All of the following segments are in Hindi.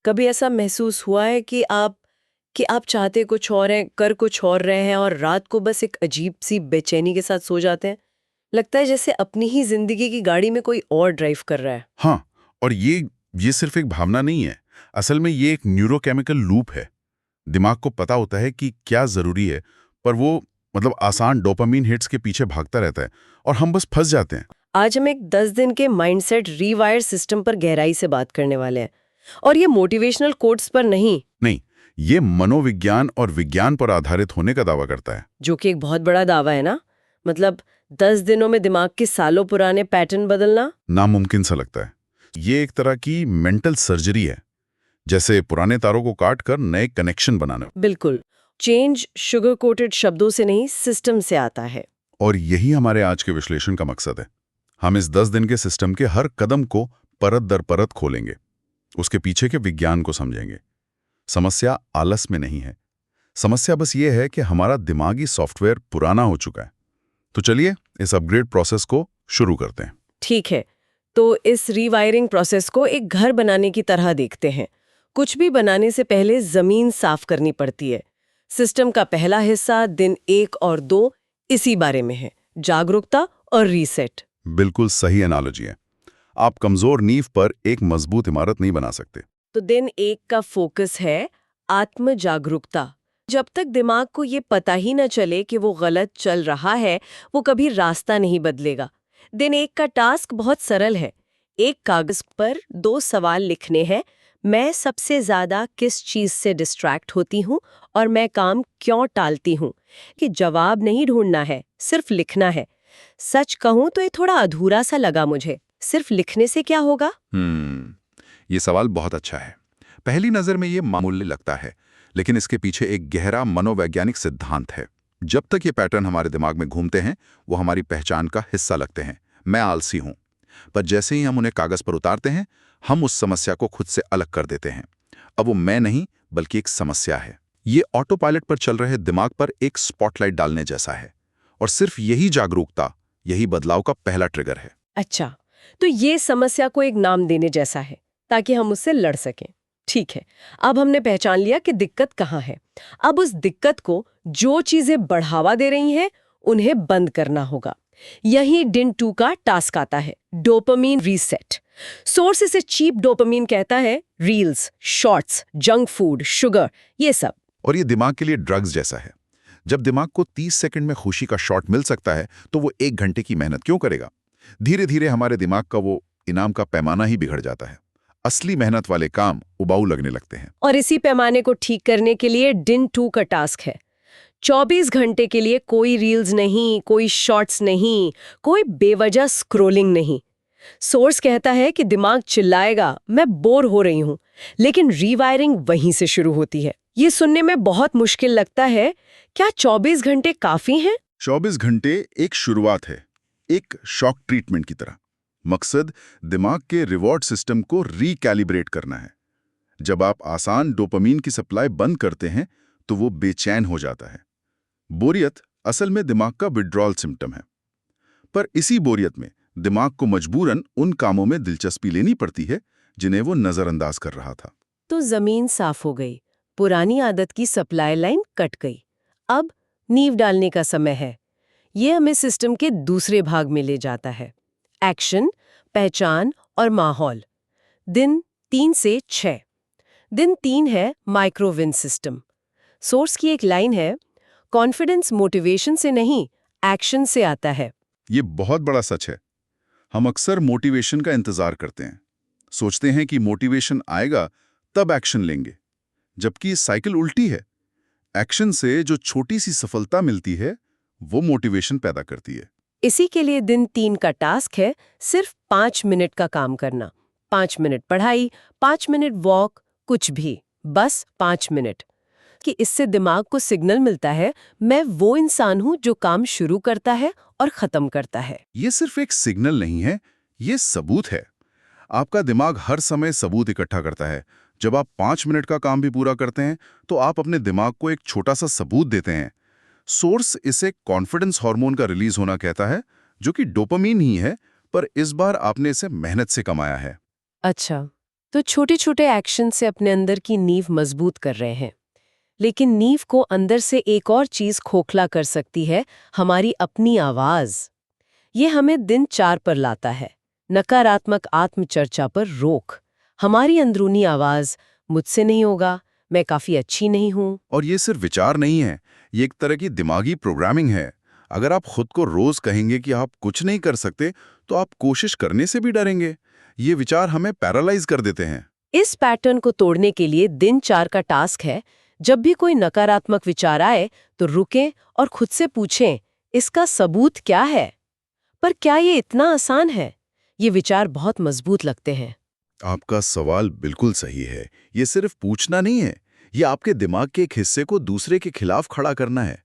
कभी ऐसा महसूस हुआ है कि आप चाहते कुछ और हैं, कर कुछ और रहे हैं और रात को बस एक अजीब सी बेचैनी के साथ सो जाते हैं? लगता है जैसे अपनी ही जिंदगी की गाड़ी में कोई और ड्राइव कर रहा है। हाँ, और ये सिर्फ एक भावना नहीं है। असल में ये एक न्यूरोकेमिकल लूप है। दिमाग को पता होता है कि क्या ज़रूरी है, पर वो आसान डोपामीन हिट्स के पीछे भागता रहता है और हम बस फँस जाते हैं। आज हम एक 10 दिन के माइंडसेट रीवायर सिस्टम पर गहराई से बात करने वाले हैं। और ये मोटिवेशनल कोट्स पर नहीं, नहीं, ये मनोविज्ञान और विज्ञान पर आधारित होने का दावा करता है। जो कि एक बहुत बड़ा दावा है ना। मतलब 10 दिनों में दिमाग के सालों पुराने पैटर्न बदलना। नामुमकिन सा लगता है। ये एक तरह की मेंटल सर्जरी है, जैसे पुराने तारों को काट कर नए कनेक्शन बनाना। बिल्कुल। चेंज शुगर कोटेड शब्दों से नहीं, सिस्टम से आता है। और यही हमारे आज के विश्लेषण का मकसद है। हम इस 10 दिन के सिस्टम के हर कदम को परत दर परत खोलेंगे, उसके पीछे के विज्ञान को समझेंगे। समस्या आलस में नहीं है, समस्या बस ये है कि हमारा दिमागी सॉफ्टवेयर पुराना हो चुका है। तो चलिए इस अपग्रेड प्रोसेस को शुरू करते हैं। ठीक है, तो इस रीवायरिंग प्रोसेस को एक घर बनाने की तरह देखते हैं। कुछ भी बनाने से पहले जमीन साफ करनी पड़ती है। सिस्टम का पहला हिस्सा दिन 1 और 2 इसी बारे में है, जागरूकता और रीसेट। बिल्कुल सही एनालॉजी है। आप कमजोर नींव पर एक मजबूत इमारत नहीं बना सकते। तो दिन 1 का फोकस है आत्म जागरूकता। जब तक दिमाग को ये पता ही न चले कि वो गलत चल रहा है, वो कभी रास्ता नहीं बदलेगा। दिन 1 का टास्क बहुत सरल है। एक कागज पर 2 सवाल लिखने हैं। मैं सबसे ज्यादा किस चीज से डिस्ट्रैक्ट होती हूँ और मैं काम क्यों टालती हूँ। कि जवाब नहीं ढूंढना है, सिर्फ लिखना है। सच कहूँ तो ये थोड़ा अधूरा सा लगा मुझे। सिर्फ लिखने से क्या होगा? ये सवाल बहुत अच्छा है। पहली नजर में ये मामूली लगता है, लेकिन इसके पीछे एक गहरा मनोवैज्ञानिक सिद्धांत है। जब तक ये पैटर्न हमारे दिमाग में घूमते हैं, वो हमारी पहचान का हिस्सा लगते हैं। मैं आलसी हूं, पर जैसे ही हम उन्हें कागज पर उतारते हैं, हम उस समस्या को खुद से अलग कर देते हैं। अब वो मैं नहीं, बल्कि एक समस्या है। ये ऑटो पायलट पर चल रहे दिमाग पर एक स्पॉटलाइट डालने जैसा है, और सिर्फ यही जागरूकता, यही बदलाव का पहला ट्रिगर है। अच्छा, तो ये समस्या को एक नाम देने जैसा है, ताकि हम उससे लड़ सकें। ठीक है, अब हमने पहचान लिया कि दिक्कत कहाँ है। अब उस दिक्कत को जो चीजें बढ़ावा दे रही हैं, उन्हें बंद करना होगा। यही दिन 2 का टास्क आता है, डोपामीन रीसेट। सोर्स इसे चीप डोपामीन कहता है। Reels, shorts, junk food, sugar, ये सब। और ये दिमाग के लिए ड्रग्स जैसा है। जब दिमाग को 30 सेकंड में खुशी का शॉट मिल सकता है, तो वो 1 घंटे की मेहनत क्यों करेगा? धीरे धीरे हमारे दिमाग का वो इनाम का पैमाना ही बिगड़ जाता है। असली मेहनत वाले काम उबाऊ लगने लगते हैं। और इसी पैमाने को ठीक करने के लिए दिन 2 का टास्क है। 24 घंटे के लिए कोई रील्स नहीं, कोई शॉर्ट्स नहीं, कोई बेवजह स्क्रोलिंग नहीं। सोर्स कहता है कि दिमाग चिल्लाएगा, मैं बोर हो रही हूं, लेकिन रीवायरिंग वहीं से शुरू होती है। ये सुनने में बहुत मुश्किल लगता है। क्या 24 घंटे काफी हैं? 24 घंटे एक शुरुआत है, एक शॉक ट्रीटमेंट की तरह। मकसद दिमाग के रिवॉर्ड सिस्टम को रीकैलिब्रेट करना है। जब आप आसान डोपामीन की सप्लाई बंद करते हैं, तो वो बेचैन हो जाता है। बोरियत असल में दिमाग का विड्रॉल सिम्टम है। पर इसी बोरियत में दिमाग को मजबूरन उन कामों में दिलचस्पी लेनी पड़ती है जिन्हें वो नजरअंदाज कर रहा था। तो जमीन साफ हो गई, पुरानी आदत की सप्लाई लाइन कट गई। अब नींव डालने का समय है। ये हमें सिस्टम के दूसरे भाग में ले जाता है, एक्शन, पहचान और माहौल। दिन 3 से 6। दिन 3 है माइक्रोविन सिस्टम। सोर्स की एक लाइन है, कॉन्फिडेंस मोटिवेशन से नहीं, एक्शन से आता है। ये बहुत बड़ा सच है। हम अक्सर मोटिवेशन का इंतजार करते हैं, सोचते हैं कि मोटिवेशन आएगा तब एक्शन लेंगे, जबकि ये साइकिल उल्टी है। एक्शन से जो छोटी सी सफलता मिलती है, वो मोटिवेशन पैदा करती है। इसी के लिए दिन 3 का टास्क है सिर्फ 5 मिनट का काम करना। 5 मिनट पढ़ाई, 5 मिनट वॉक, कुछ भी, बस 5 मिनट। कि इससे दिमाग को सिग्नल मिलता है, मैं वो इंसान हूं जो काम शुरू करता है और खत्म करता है। ये सिर्फ एक सिग्नल नहीं है, ये सबूत है। आपका दिमाग हर समय सबूत इकट्ठा करता है। जब आप 5 मिनट का काम भी पूरा करते हैं, तो आप अपने दिमाग को एक छोटा सा सबूत देते हैं। सोर्स इसे कॉन्फिडेंस हार्मोन का रिलीज होना कहता है, जो कि डोपामीन ही है, पर इस बार आपने इसे मेहनत से कमाया है। अच्छा, तो छोटे छोटे एक्शन से अपने अंदर की नींव मजबूत कर रहे हैं। लेकिन नींव को अंदर से एक और चीज खोखला कर सकती है, हमारी अपनी आवाज। ये हमें दिन 4 पर लाता है, नकारात्मक आत्मचर्चा पर रोक। हमारी अंदरूनी आवाज, मुझसे नहीं होगा, मैं काफी अच्छी नहीं हूं। और ये सिर्फ विचार नहीं है, ये एक तरह की दिमागी प्रोग्रामिंग है। अगर आप खुद को रोज कहेंगे कि आप कुछ नहीं कर सकते, तो आप कोशिश करने से भी डरेंगे। ये विचार हमें पैरालाइज कर देते हैं। इस पैटर्न को तोड़ने के लिए दिन 4 का टास्क है, जब भी कोई नकारात्मक विचार आए तो रुकें और खुद से पूछें, इसका सबूत क्या है? पर क्या ये इतना आसान है? ये विचार बहुत मजबूत लगते हैं। आपका सवाल बिल्कुल सही है। ये सिर्फ पूछना नहीं है, ये आपके दिमाग के एक हिस्से को दूसरे के खिलाफ खड़ा करना है।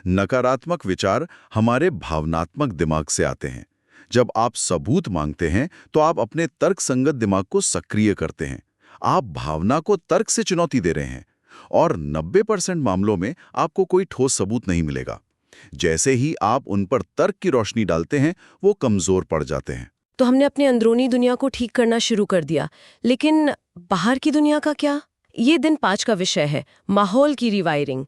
नकारात्मक विचार हमारे भावनात्मक दिमाग से आते हैं। जब आप सबूत मांगते हैं, तो आप अपने तर्कसंगत दिमाग को सक्रिय करते हैं। आप भावना को तर्क से चुनौती दे रहे हैं, और 90% मामलों में आपको कोई ठोस सबूत नहीं मिलेगा। जैसे ही आप उन पर तर्क की रोशनी डालते हैं, वो कमजोर पड़ जाते हैं। तो हमने अपनी अंदरूनी दुनिया को ठीक करना शुरू कर दिया, लेकिन बाहर की दुनिया का क्या? ये दिन 5 का विषय है, माहौल की रिवायरिंग।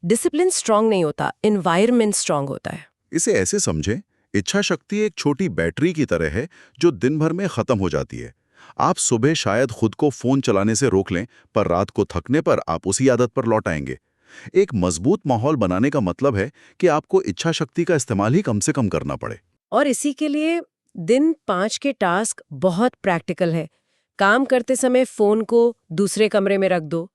डिसिप्लिन स्ट्रांग नहीं होता, एनवायरनमेंट स्ट्रांग होता है। इसे ऐसे समझें, इच्छा शक्ति एक छोटी बैटरी की तरह है जो दिन भर में खत्म हो जाती है। आप सुबह शायद खुद को फोन चलाने से रोक लें, पर रात को थकने पर आप उसी आदत पर लौट आएंगे। एक मजबूत माहौल बनाने का मतलब है कि आपको इच्छा शक्ति का इस्तेमाल ही कम से कम करना पड़े। और इसी के लिए दिन 5 के टास्क बहुत प्रैक्टिकल है। काम करते समय फोन को दूसरे कमरे में रख दो।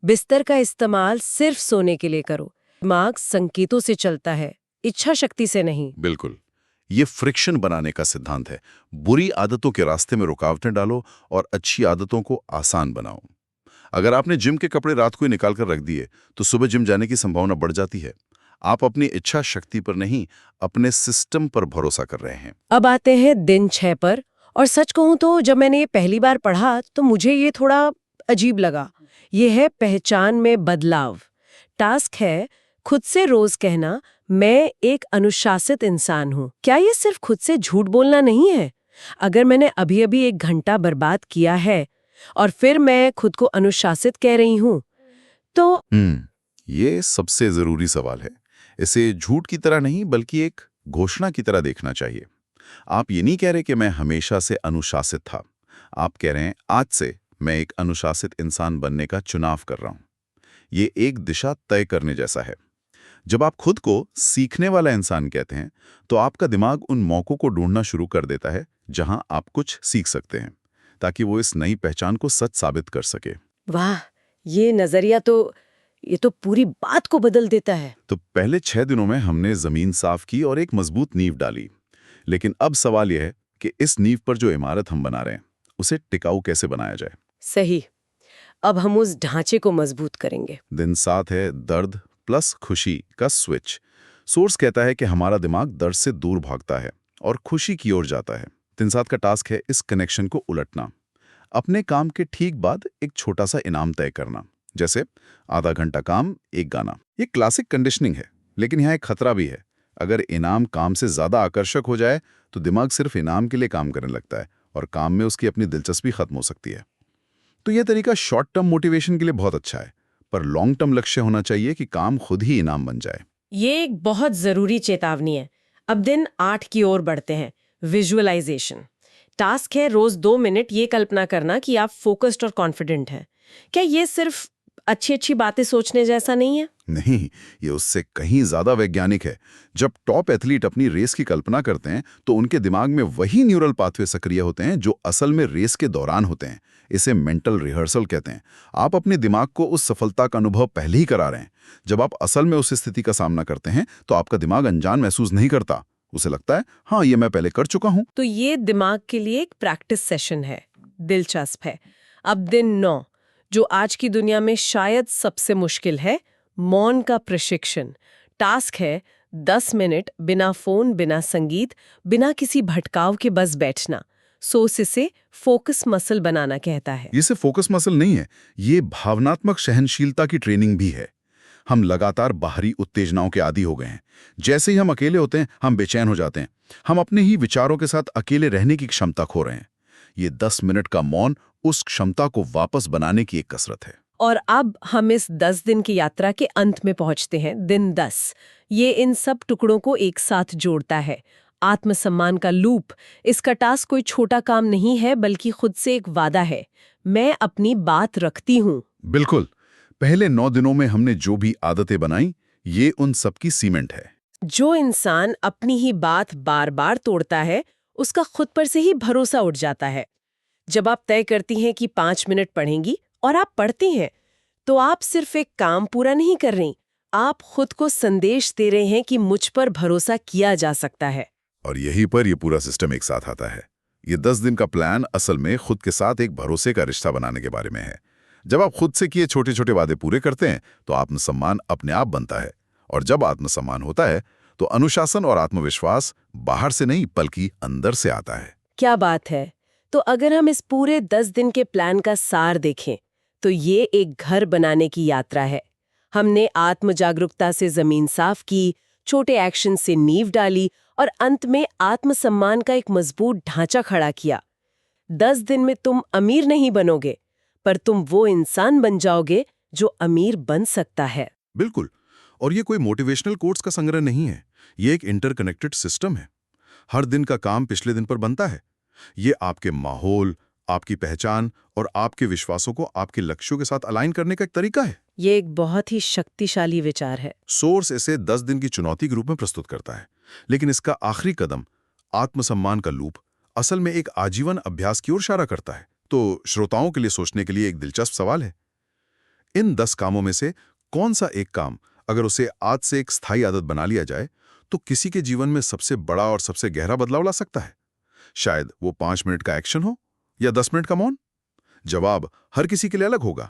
बिस्तर का इस्तेमाल सिर्फ सोने के लिए करो। दिमाग संकेतों से चलता है, इच्छा शक्ति से नहीं। बिल्कुल, ये फ्रिक्शन बनाने का सिद्धांत है। बुरी आदतों के रास्ते में रुकावटें डालो और अच्छी आदतों को आसान बनाओ। अगर आपने जिम के कपड़े रात को ही निकाल कर रख दिए, तो सुबह जिम जाने की संभावना बढ़ जाती है। आप अपनी इच्छा शक्ति पर नहीं, अपने सिस्टम पर भरोसा कर रहे हैं। अब आते हैं दिन 6 पर। और सच कहूं तो जब मैंने ये पहली बार पढ़ा तो मुझे ये थोड़ा अजीब लगा। ये है पहचान में बदलाव। टास्क है खुद से रोज कहना, मैं एक अनुशासित इंसान हूं। क्या ये सिर्फ खुद से झूठ बोलना नहीं है? अगर मैंने अभी अभी 1 घंटा बर्बाद किया है और फिर मैं खुद को अनुशासित कह रही हूं, तो ये सबसे जरूरी सवाल है। इसे झूठ की तरह नहीं, बल्कि एक घोषणा की तरह देखना चाहिए। आप ये नहीं कह रहे कि मैं हमेशा से अनुशासित था। आप कह रहे हैं, आज से मैं एक अनुशासित इंसान बनने का चुनाव कर रहा हूं। ये एक दिशा तय करने जैसा है। जब आप खुद को सीखने वाला इंसान कहते हैं, तो आपका दिमाग उन मौकों को ढूंढना शुरू कर देता है जहां आप कुछ सीख सकते हैं, ताकि वो इस नई पहचान को सच साबित कर सके। वाह, ये नजरिया ये तो पूरी बात को बदल देता है। तो पहले 6 दिनों में हमने जमीन साफ की और एक मजबूत नींव डाली। लेकिन अब सवाल यह है कि इस नींव पर जो इमारत हम बना रहे हैं, उसे टिकाऊ कैसे बनाया जाए। सही। अब हम उस ढांचे को मजबूत करेंगे। दिन 7 है दर्द प्लस खुशी का स्विच। सोर्स कहता है कि हमारा दिमाग दर्द से दूर भागता है और खुशी की ओर जाता है। दिन 7 का टास्क है इस कनेक्शन को उलटना। अपने काम के ठीक बाद एक छोटा सा इनाम तय करना, जैसे आधा घंटा काम, 1 गाना। ये क्लासिक कंडीशनिंग है, लेकिन यहाँ एक खतरा भी है। अगर इनाम काम से ज्यादा आकर्षक हो जाए, तो दिमाग सिर्फ इनाम के लिए काम करने लगता है और काम में उसकी अपनी दिलचस्पी खत्म हो सकती है। तो यह तरीका शॉर्ट टर्म मोटिवेशन के लिए बहुत अच्छा है, पर लॉन्ग टर्म लक्ष्य होना चाहिए कि काम खुद ही इनाम बन जाए। ये एक बहुत जरूरी चेतावनी है। अब दिन 8 की ओर बढ़ते हैं, विजुअलाइजेशन। टास्क है रोज 2 मिनट ये कल्पना करना कि आप फोकस्ड और कॉन्फिडेंट हैं। क्या ये सिर्फ अच्छी अच्छी बातें सोचने जैसा नहीं है? नहीं, ये उससे कहीं ज्यादा वैज्ञानिक है। जब टॉप एथलीट अपनी रेस की कल्पना करते हैं, तो उनके दिमाग में वही न्यूरल पाथवे सक्रिय होते हैं जो असल में रेस के दौरान होते हैं। इसे मेंटल रिहर्सल कहते हैं। आप अपने दिमाग को उस सफलता का अनुभव पहले ही करा रहे हैं। जब आप असल में उस स्थिति का सामना करते हैं, तो आपका दिमाग अनजान महसूस नहीं करता। उसे लगता है, हाँ, ये मैं पहले कर चुका हूं। तो ये दिमाग के लिए एक प्रैक्टिस सेशन है। दिलचस्प है। अब दिन 9, जो आज की दुनिया में शायद सबसे मुश्किल है, मौन का प्रशिक्षण। टास्क है 10 मिनट बिना फोन, बिना संगीत, बिना किसी भटकाव के बस बैठना। सोच इसे फोकस मसल बनाना कहता है। ये सिर्फ फोकस मसल नहीं है, ये भावनात्मक सहनशीलता की ट्रेनिंग भी है। हम लगातार बाहरी उत्तेजनाओं के आदी हो गए हैं। जैसे ही हम अकेले होते हैं, हम बेचैन हो जाते हैं। हम अपने ही विचारों के साथ अकेले रहने की क्षमता खो रहे हैं। ये 10 मिनट का मौन उस क्षमता को वापस बनाने की एक कसरत है। और अब हम इस 10 दिन की यात्रा के अंत में पहुंचते हैं, दिन 10। ये इन सब टुकड़ों को एक साथ जोड़ता है। आत्मसम्मान का लूप। इसका टास्क कोई छोटा काम नहीं है, बल्कि खुद से एक वादा है, मैं अपनी बात रखती हूँ। बिल्कुल। पहले 9 दिनों में हमने जो भी आदतें बनाई, ये उन सब की सीमेंट है। जो इंसान अपनी ही बात बार बार तोड़ता है, उसका खुद पर से ही भरोसा उठ जाता है। जब आप तय करती हैं कि 5 मिनट पढ़ेंगी और आप पढ़ती हैं, तो आप सिर्फ एक काम पूरा नहीं कर रही, आप खुद को संदेश दे रहे हैं कि मुझ पर भरोसा किया जा सकता है। और यहीं पर ये पूरा सिस्टम एक साथ आता है। ये 10 दिन का प्लान असल में खुद के साथ एक भरोसे का रिश्ता बनाने के बारे में है। जब आप खुद से किए छोटे छोटे वादे पूरे करते हैं, तो आत्मसम्मान अपने आप बनता है। और जब आत्मसम्मान होता है, तो अनुशासन और आत्मविश्वास बाहर से नहीं, बल्कि अंदर से आता है। क्या बात है। तो अगर हम इस पूरे 10 दिन के प्लान का सार देखें, तो ये एक घर बनाने की यात्रा है। हमने आत्म जागरूकता से जमीन साफ की, छोटे एक्शन से नींव डाली और अंत में आत्मसम्मान का एक मजबूत ढांचा खड़ा किया। 10 दिन में तुम अमीर नहीं बनोगे, पर तुम वो इंसान बन जाओगे जो अमीर बन सकता है। बिल्कुल। और ये कोई मोटिवेशनल कोट्स का संग्रह नहीं है। ये एक इंटरकनेक्टेड सिस्टम है। हर दिन का काम पिछले दिन पर बनता है। ये आपके माहौल, आपकी पहचान और आपके विश्वासों को आपके लक्ष्यों के साथ अलाइन करने का एक तरीका है। ये एक बहुत ही शक्तिशाली विचार है। सोर्स इसे 10 दिन की चुनौती के रूप में प्रस्तुत करता है, लेकिन इसका आखिरी कदम, आत्मसम्मान का लूप, असल में एक आजीवन अभ्यास की ओर इशारा करता है। तो श्रोताओं के लिए सोचने के लिए एक दिलचस्प सवाल है, इन 10 कामों में से कौन सा एक काम, अगर उसे आज से एक स्थायी आदत बना लिया जाए, तो किसी के जीवन में सबसे बड़ा और सबसे गहरा बदलाव ला सकता है? शायद वो 5 मिनट का एक्शन हो या 10 मिनट का मौन। जवाब हर किसी के लिए अलग होगा।